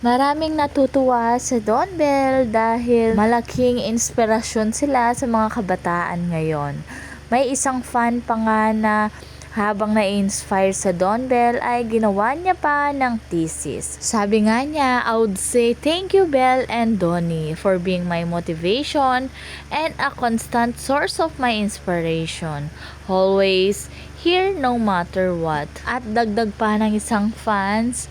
Maraming natutuwa sa Don Bell dahil malaking inspirasyon sila sa mga kabataan ngayon. May isang fan pa nga na habang na-inspire sa Don Bell ay ginawa niya pa ng thesis. Sabi nga niya, I would say thank you Bell and Donnie for being my motivation and a constant source of my inspiration. Always here no matter what. At dagdag pa ng isang fans,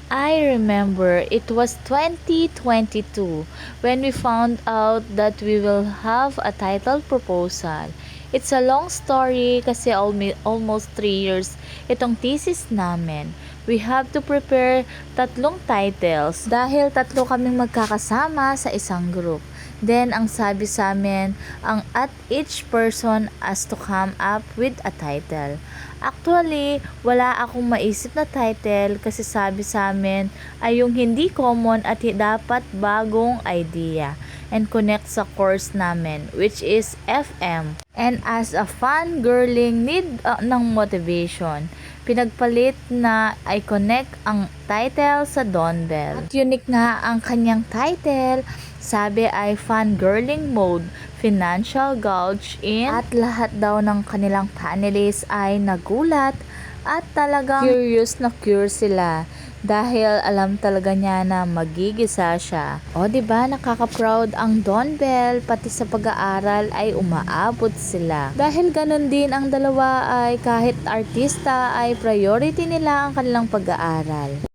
I remember it was 2022 when we found out that we will have a title proposal. It's a long story kasi almost 3 years itong thesis namin. We have to prepare 3 titles dahil 3 kaming magkakasama sa isang group. Then, ang sabi sa amin, at each person has to come up with a title. Actually, wala akong maisip na title kasi sabi sa amin ay yung hindi common at dapat bagong idea and connect sa course namin which is FM. And as a fangirling need ng motivation, pinagpalit na ay connect ang title sa Don Bell. At unique nga ang kanyang title, sabi ay fangirling mode, financial gouge in, at lahat daw ng kanilang panelists ay nagulat at talagang curious na curious sila dahil alam talaga niya na magigisa siya. O diba nakaka-proud ang Don Bell, pati sa pag-aaral ay umaabot sila. Dahil ganun din ang dalawa ay kahit artista ay priority nila ang kanilang pag-aaral.